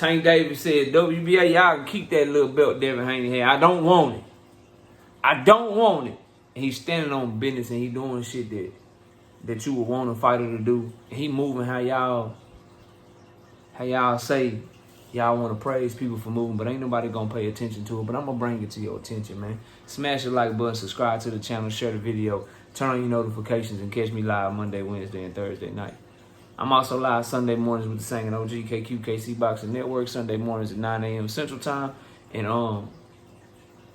Tank Davis said, WBA, y'all can keep that little belt Devin Haney had. I don't want it. I don't want it. And he's standing on business and he doing shit that you would want a fighter to do. And he moving how y'all say y'all want to praise people for moving, but ain't nobody gonna pay attention to it. But I'm gonna bring it to your attention, man. Smash the like button, subscribe to the channel, share the video, turn on your notifications, and catch me live Monday, Wednesday, and Thursday night. I'm also live Sunday mornings with the Singing OG KC Boxing Network, Sunday mornings at 9 a.m. Central Time. And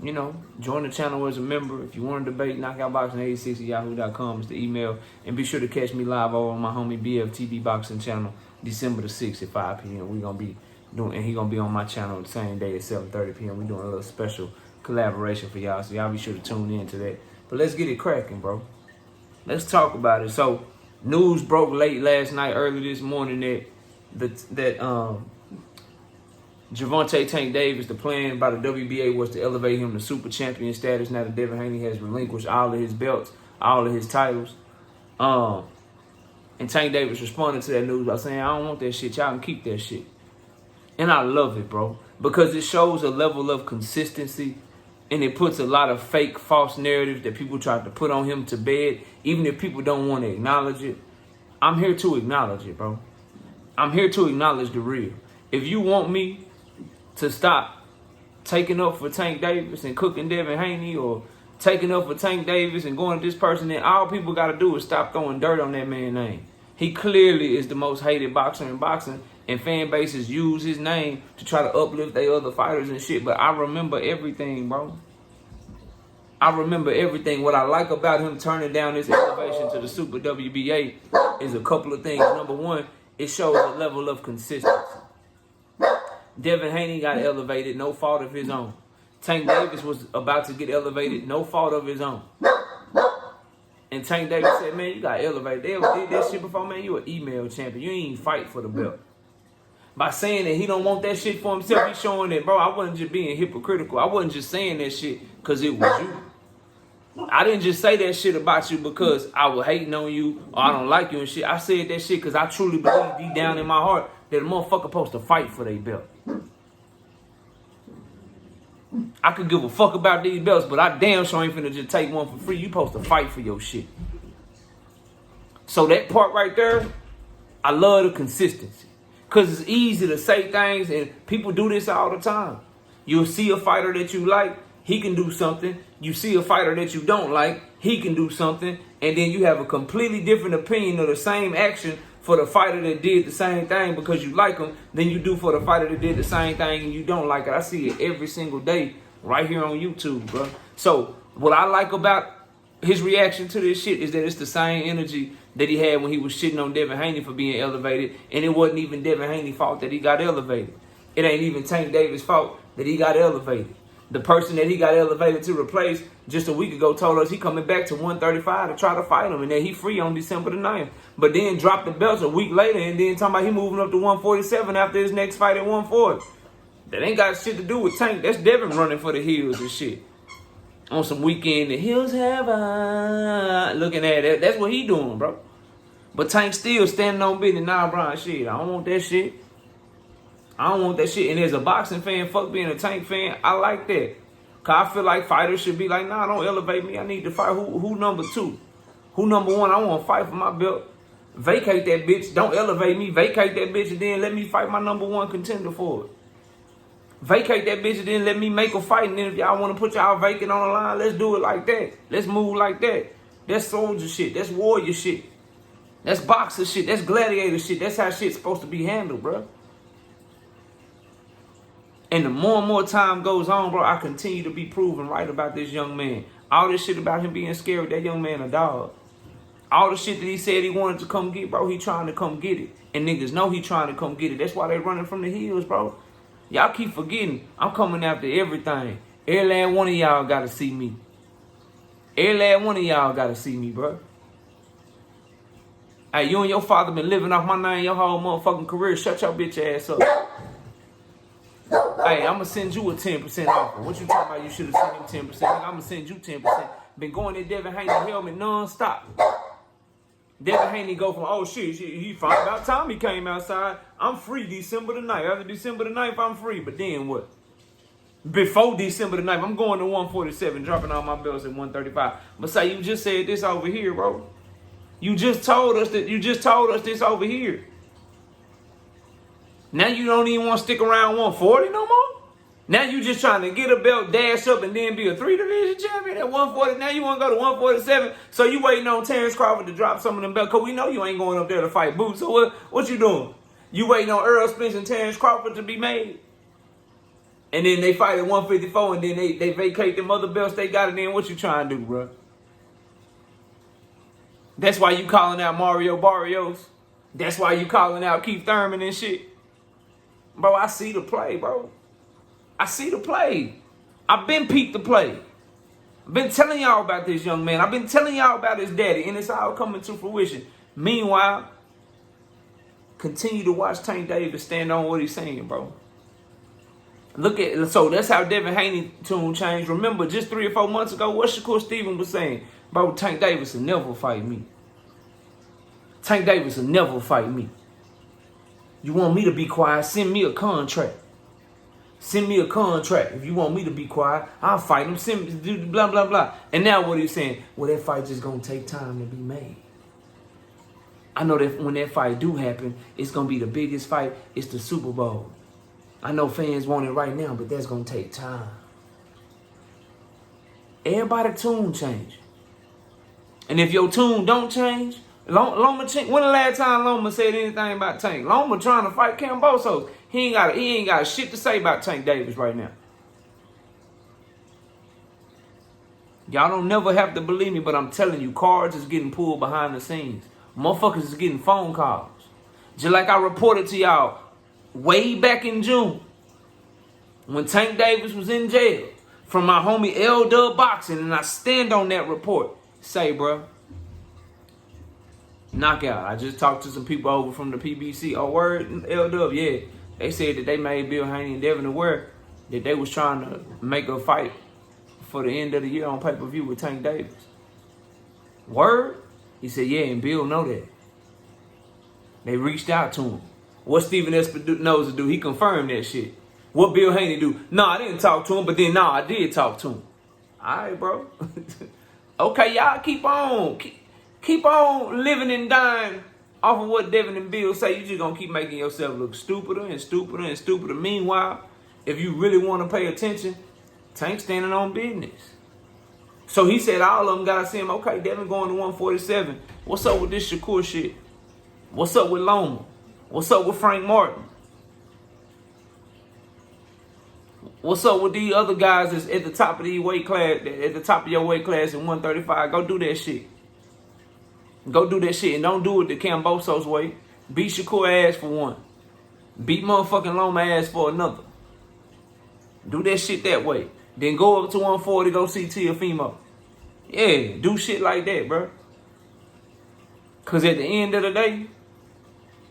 you know, join the channel as a member. If you want to debate, knockoutboxing86@yahoo.com is the email. And be sure to catch me live over on my homie BFTV Boxing channel, December the 6th at 5 p.m. We're gonna be doing, and he gonna be on my channel the same day at 7:30 p.m. We're doing a little special collaboration for y'all, so y'all be sure to tune in to that. But let's get it cracking, bro. Let's talk about it. So, news broke late last night, early this morning that Gervonta Tank Davis, the plan by the WBA was to elevate him to super champion status. Now that Devin Haney has relinquished all of his belts, all of his titles. And Tank Davis responded to that news by saying, I don't want that shit. Y'all can keep that shit. And I love it, bro. Because it shows a level of consistency. And it puts a lot of fake, false narratives that people try to put on him to bed. Even if people don't want to acknowledge it. I'm here to acknowledge it, bro. I'm here to acknowledge the real. If you want me to stop taking up for Tank Davis and cooking Devin Haney, or taking up for Tank Davis and going to this person, then all people got to do is stop throwing dirt on that man's name. He clearly is the most hated boxer in boxing, and fan bases use his name to try to uplift their other fighters and shit. But I remember everything, bro. I remember everything. What I like about him turning down this elevation to the Super WBA is a couple of things. Number one, it shows a level of consistency. Devin Haney got elevated, no fault of his own. Tank Davis was about to get elevated, no fault of his own. And Tank Davis said, man, you got elevated. They ever did that shit before, man? You an email champion. You ain't even fight for the belt. By saying that he don't want that shit for himself, he's showing that, bro, I wasn't just being hypocritical. I wasn't just saying that shit because it was you. I didn't just say that shit about you because I was hating on you or I don't like you and shit. I said that shit because I truly believe deep down in my heart that a motherfucker supposed to fight for their belt. I could give a fuck about these belts, but I damn sure ain't finna just take one for free. You supposed to fight for your shit. So that part right there, I love the consistency. Because it's easy to say things, and people do this all the time. You'll see a fighter that you like, he can do something. You see a fighter that you don't like, he can do something. And then you have a completely different opinion of the same action for the fighter that did the same thing because you like him than you do for the fighter that did the same thing and you don't like it. I see it every single day right here on YouTube, bro. So what I like about his reaction to this shit is that it's the same energy that he had when he was shitting on Devin Haney for being elevated. And it wasn't even Devin Haney's fault that he got elevated. It ain't even Tank Davis' fault that he got elevated. The person that he got elevated to replace just a week ago told us he coming back to 135 to try to fight him. And then he free on December the 9th. But then dropped the belts a week later and then talking about he moving up to 147 after his next fight at 140. That ain't got shit to do with Tank. That's Devin running for the hills and shit. On some weekend, the hills have looking at it. That's what he doing, bro. But Tank still standing on business. Nah, Brian, shit, I don't want that shit. I don't want that shit. And as a boxing fan, fuck being a Tank fan, I like that. Because I feel like fighters should be like, nah, don't elevate me. I need to fight. Who number two? Who number one? I want to fight for my belt. Vacate that bitch. Don't elevate me. Vacate that bitch and then let me fight my number one contender for it. Vacate that bitch and then let me make a fight. And then if y'all want to put y'all vacant on the line, let's do it like that. Let's move like that. That's soldier shit. That's warrior shit. That's boxer shit. That's gladiator shit. That's how shit's supposed to be handled, bro. And the more and more time goes on, bro, I continue to be proven right about this young man. All this shit about him being scared, that young man a dog. All the shit that he said he wanted to come get, bro, he trying to come get it. And niggas know he trying to come get it. That's why they running from the hills, bro. Y'all keep forgetting. I'm coming after everything. Every last one of y'all got to see me. Every last one of y'all got to see me, bro. Hey, you and your father been living off my name your whole motherfucking career. Shut your bitch ass up. Hey, I'm going to send you a 10% offer. What you talking about? You should have sent him 10%. I'm going to send you 10%. Been going to Devin Haney helmet non-stop. Devin Haney go from, oh shit, he fine. About time he came outside. I'm free December the 9th. After December the 9th, I'm free. But then what? Before December the 9th, I'm going to 147, dropping all my belts at 135. But say you just said this over here, bro. You just told us this over here. Now you don't even want to stick around 140 no more? Now you just trying to get a belt, dash up, and then be a 3-division champion at 140. Now you want to go to 147. So you waiting on Terrence Crawford to drop some of them belts. Because we know you ain't going up there to fight Boots. So what you doing? You waiting on Earl Spence and Terrence Crawford to be made? And then they fight at 154, and then they vacate them other belts they got, and then what you trying to do, bro? That's why you calling out Mario Barrios. That's why you calling out Keith Thurman and shit. Bro, I see the play, bro. I see the play. I've been peeped the play. I've been telling y'all about this young man. I've been telling y'all about his daddy, and it's all coming to fruition. Meanwhile, continue to watch Tank Davis stand on what he's saying, bro. So that's how Devin Haney tune changed. Remember, just 3 or 4 months ago, what Shakur Stevens was saying? Bro, Tank Davis will never fight me. Tank Davis will never fight me. You want me to be quiet? Send me a contract. Send me a contract. If you want me to be quiet, I'll fight him. Send me, blah, blah, blah. And now what he's saying? Well, that fight just going to take time to be made. I know that when that fight do happen, it's going to be the biggest fight. It's the Super Bowl. I know fans want it right now, but that's going to take time. Everybody tune change. And if your tune don't change, Loma, when the last time Loma said anything about Tank? Loma trying to fight Cambosos. He ain't got shit to say about Tank Davis right now. Y'all don't never have to believe me, but I'm telling you, cards is getting pulled behind the scenes. Motherfuckers is getting phone calls. Just like I reported to y'all way back in June when Tank Davis was in jail from my homie L-Dub Boxing, and I stand on that report. Say, bro, knockout. I just talked to some people over from the PBC. Oh, word, L-Dub, yeah. They said that they made Bill Haney and Devin aware that they was trying to make a fight for the end of the year on pay-per-view with Tank Davis. Word? He said, yeah, and Bill know that. They reached out to him. What Stephen Espinoza do, he confirmed that shit. What Bill Haney do? Nah, I didn't talk to him, but then, nah, I did talk to him. All right, bro. Okay, y'all keep on. Keep on living and dying off of what Devin and Bill say. You just gonna keep making yourself look stupider and stupider and stupider. Meanwhile, if you really want to pay attention, Tank standing on business. So he said all of them gotta see him. Okay, Devin going to 147. What's up with this Shakur shit? What's up with Loma? What's up with Frank Martin? What's up with these other guys that's at the top of the weight class, at the top of your weight class in 135? Go do that shit. Go do that shit, and don't do it the Cambosos way. Beat Shakur ass for one. Beat motherfucking Loma ass for another. Do that shit that way. Then go up to 140, go see Teofimo. Yeah, do shit like that, bro. Because at the end of the day,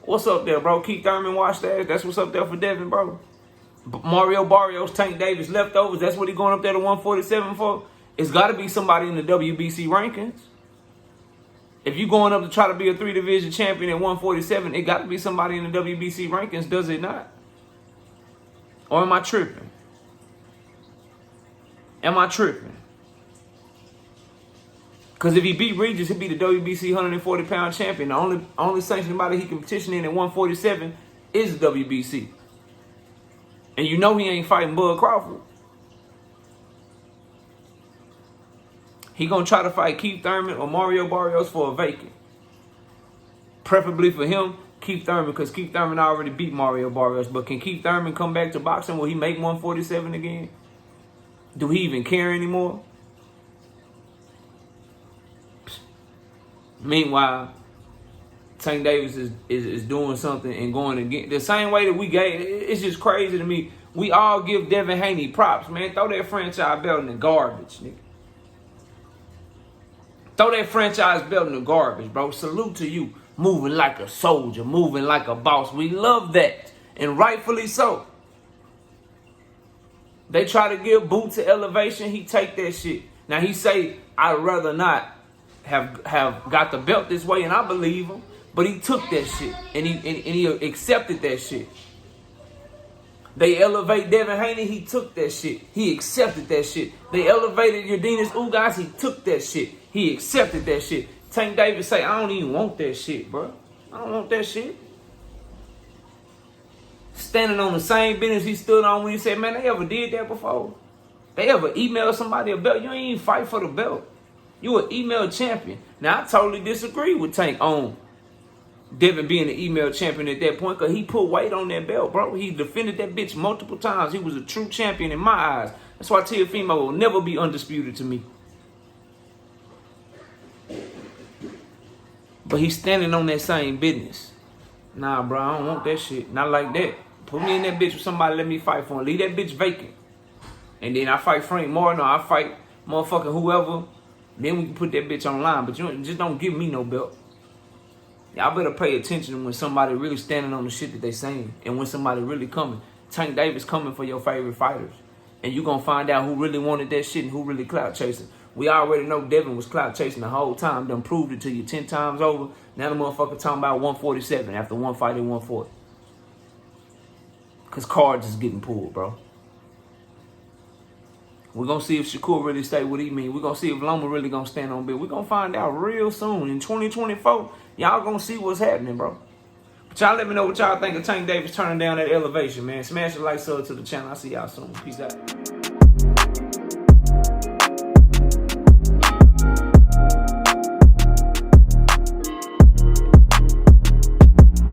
what's up there, bro? Keith Thurman watch that. That's what's up there for Devin, bro. Mario Barrios, Tank Davis, leftovers. That's what he going up there to 147 for. It's got to be somebody in the WBC rankings. If you going up to try to be a 3-division champion at 147, it got to be somebody in the WBC rankings, does it not? Or am I tripping? Am I tripping? Because if he beat Regis, he'd be the WBC 140-pound champion. The only sanctioned body he can petition in at 147 is the WBC. And you know he ain't fighting Bud Crawford. He gonna try to fight Keith Thurman or Mario Barrios for a vacant. Preferably for him, Keith Thurman, because Keith Thurman already beat Mario Barrios. But can Keith Thurman come back to boxing? Will he make 147 again? Do he even care anymore? Meanwhile, Tank Davis is doing something and going again. The same way that we gave, it's just crazy to me. We all give Devin Haney props, man. Throw that franchise belt in the garbage, nigga. Throw that franchise belt in the garbage, bro. Salute to you. Moving like a soldier, moving like a boss. We love that, and rightfully so. They try to give Boots to elevation. He take that shit. Now he say, I'd rather not have got the belt this way, and I believe him. But he took that shit, and he accepted that shit. They elevate Devin Haney, he took that shit. He accepted that shit. They elevated Yordenis Ugas, he took that shit. He accepted that shit. Tank Davis say, I don't even want that shit, bro. I don't want that shit. Standing on the same business he stood on when he said, man, they ever did that before? They ever emailed somebody a belt? You ain't even fight for the belt. You an email champion. Now, I totally disagree with Tank on Devin being an email champion at that point, because he put weight on that belt, bro. He defended that bitch multiple times. He was a true champion in my eyes. That's why Teofimo will never be undisputed to me. But he's standing on that same business. Nah, bro, I don't want that shit. Not like that. Put me in that bitch with somebody, let me fight for him. Leave that bitch vacant. And then I fight Frank Morton, or I fight motherfucking whoever. Then we can put that bitch online. But you just don't give me no belt. Y'all better pay attention when somebody really standing on the shit that they saying, and when somebody really coming. Tank Davis coming for your favorite fighters, and you gonna find out who really wanted that shit and who really clout chasing. We already know Devin was clout chasing the whole time. Done proved it to you 10 times over. Now the motherfucker talking about 147 after one fight at 140. Cause cards is getting pulled, bro. We're going to see if Shakur really stay what he mean. We're going to see if Loma really going to stand on bit. We're going to find out real soon. In 2024, y'all going to see what's happening, bro. But y'all let me know what y'all think of Tank Davis turning down that elevation, man. Smash the like, sub to the channel. I'll see y'all soon. Peace out.